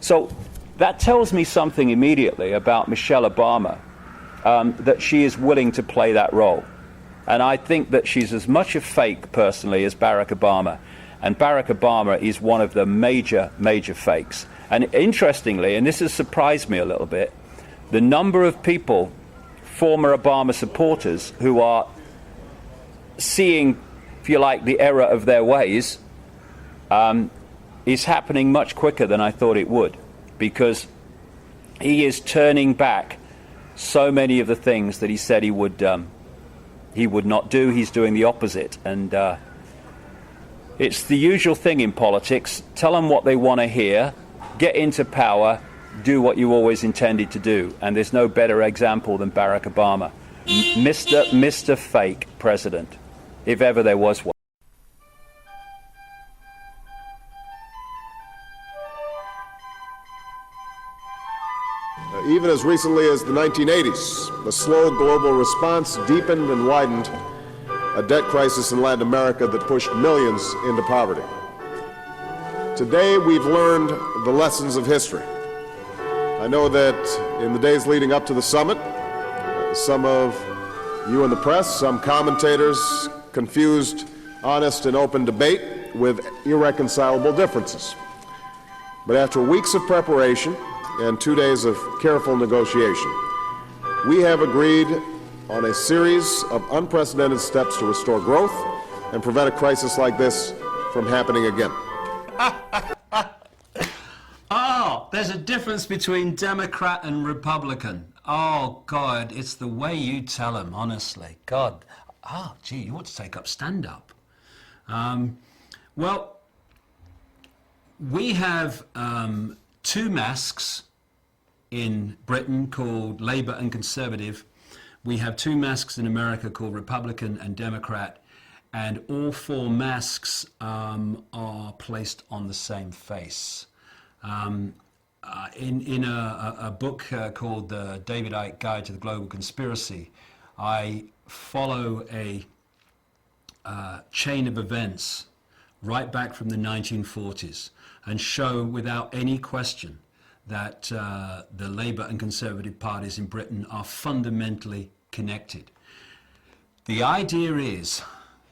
So that tells me something immediately about Michelle Obama, that she is willing to play that role. And I think that she's as much a fake, personally, as Barack Obama. And Barack Obama is one of the major, major fakes. And interestingly, and this has surprised me a little bit, the number of people, former Obama supporters, who are seeing, if you like, the error of their ways, is happening much quicker than I thought it would, because he is turning back so many of the things that he said he would not do. He's doing the opposite. And it's the usual thing in politics. Tell them what they want to hear, get into power, do what you always intended to do. And there's no better example than Barack Obama. Mr. Fake President, if ever there was one. Even as recently as the 1980s, the slow global response deepened and widened a debt crisis in Latin America that pushed millions into poverty. Today, we've learned the lessons of history. I know that in the days leading up to the summit, some of you in the press, some commentators confused honest and open debate with irreconcilable differences. But after weeks of preparation and 2 days of careful negotiation, we have agreed on a series of unprecedented steps to restore growth and prevent a crisis like this from happening again. Oh, there's a difference between Democrat and Republican. Oh, God, it's the way you tell them, honestly. God, gee, you ought to take up stand-up. Well, we have two masks in Britain called Labour and Conservative. We have two masks in America called Republican and Democrat, and all four masks are placed on the same face. In a book called The David Icke Guide to the Global Conspiracy, I follow a chain of events right back from the 1940s and show without any question that the Labour and Conservative parties in Britain are fundamentally connected. The idea is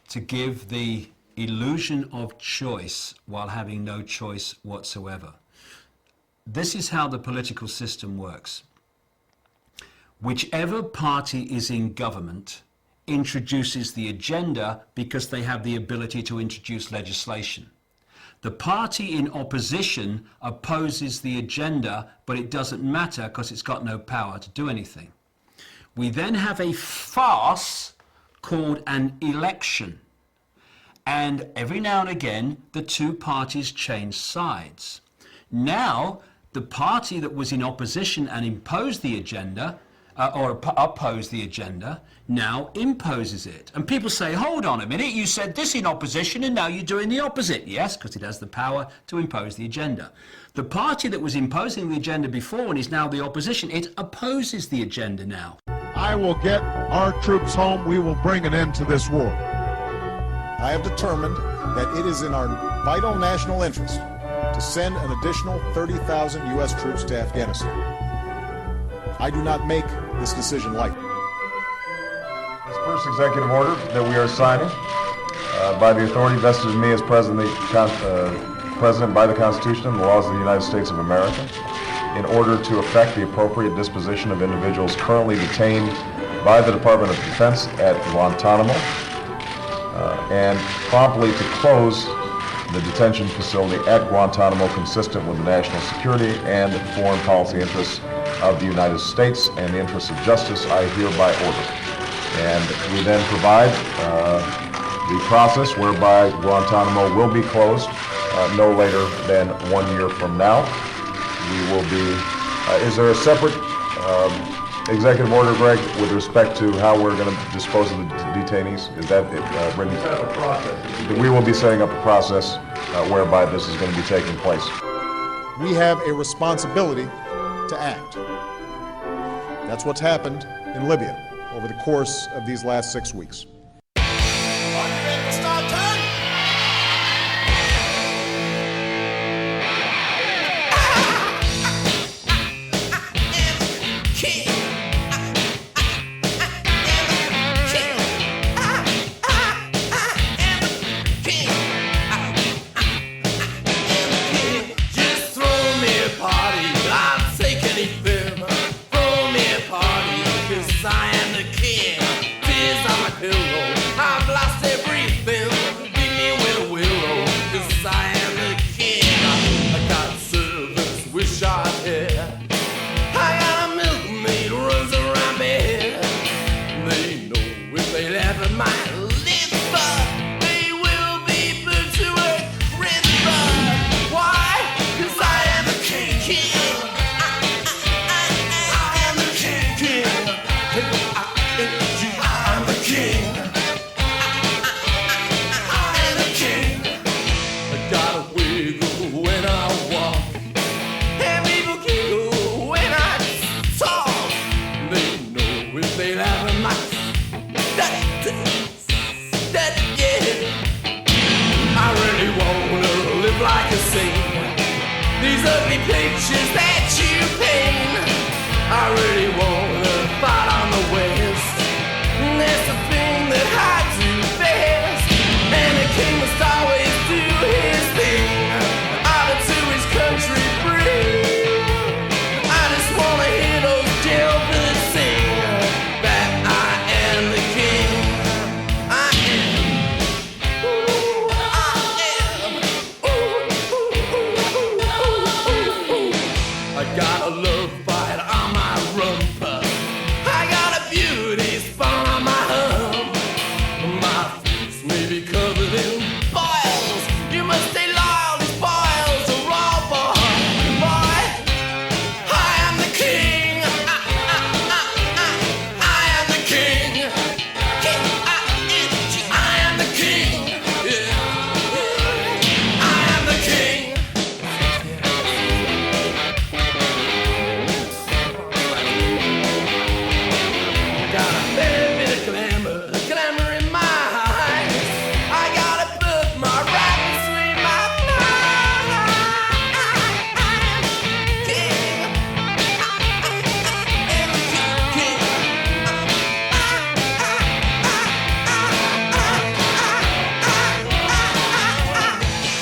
to give the illusion of choice while having no choice whatsoever. This is how the political system works. Whichever party is in government introduces the agenda because they have the ability to introduce legislation. The party in opposition opposes the agenda, but it doesn't matter because it's got no power to do anything. We then have a farce called an election. And every now and again, the two parties change sides. Now, the party that was in opposition and imposed the agenda, or opposed the agenda, now imposes it. And people say, hold on a minute, you said this in opposition and now you're doing the opposite. Yes, because it has the power to impose the agenda. The party that was imposing the agenda before and is now the opposition, it opposes the agenda now. I will get our troops home. We will bring an end to this war. I have determined that it is in our vital national interest to send an additional 30,000 U.S. troops to Afghanistan. I do not make this decision lightly. This first executive order that we are signing by the authority vested in me as President by the Constitution and the laws of the United States of America, in order to effect the appropriate disposition of individuals currently detained by the Department of Defense at Guantanamo, and promptly to close the detention facility at Guantanamo consistent with the national security and foreign policy interests of the United States and the interests of justice, I hereby order. And we then provide the process whereby Guantanamo will be closed no later than 1 year from now. We will be, is there a separate executive order, Greg, with respect to how we're going to dispose of the detainees? Is that written? Set up a process. We will be setting up a process whereby this is going to be taking place. We have a responsibility to act. That's what's happened in Libya over the course of these last 6 weeks. these ugly pictures that you paint. I really wanna fight on the West. That's the thing that hides you best. And the king must always do his thing, honor to his country bring. I just wanna hear those jailbirds sing that I am the king. I am. Ooh, I am. Ooh, ooh, ooh, ooh, ooh, ooh. I got a love fight on my rumpa. I got a beauty spawn on my hump. My face may be covered in boils. You must stay loyal, these boils are all for boy. I am the king. I am the king. K-I-N-G. I am the king. Yeah. I am the king. Got a fair bit of glamour in my eyes. I gotta put my rap between my thighs. I am king. I am king.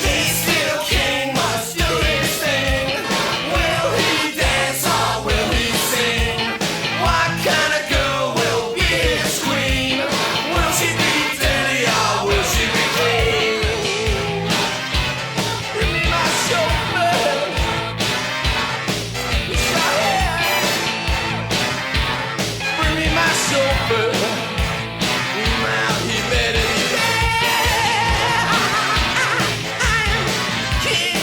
This little king must do his thing. Will he dance or will he sing? What kind of girl will be his queen? Will she be dirty or will she be clean? Bring me my chauffeur. Wish I had. Bring me my chauffeur. Now he better be there. I am king.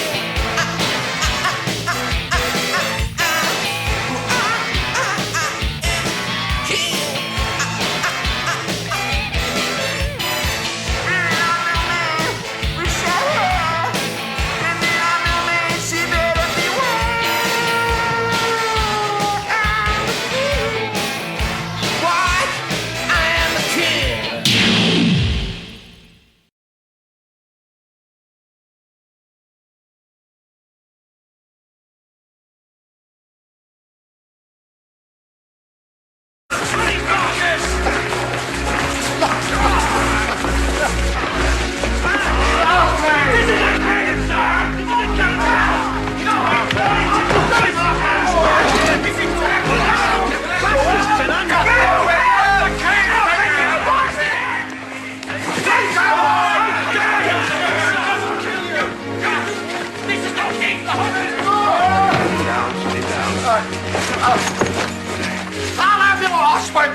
I'll have you lost, my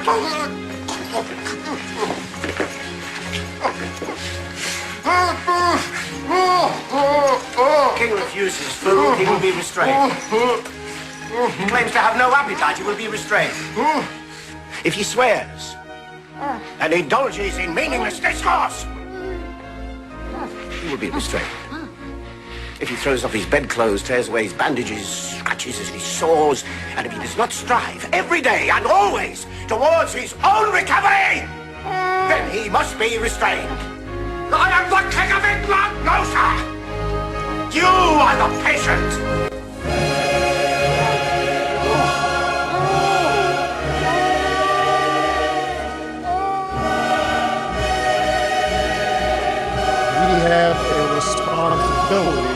King refuses food, he will be restrained. He claims to have no appetite, he will be restrained. If he swears and indulges in meaningless discourse, he will be restrained. If he throws off his bedclothes, tears away his bandages, scratches his sores, and if he does not strive every day and always towards his own recovery, then he must be restrained. I am the King of England, no, sir! You are the patient! We have a responsibility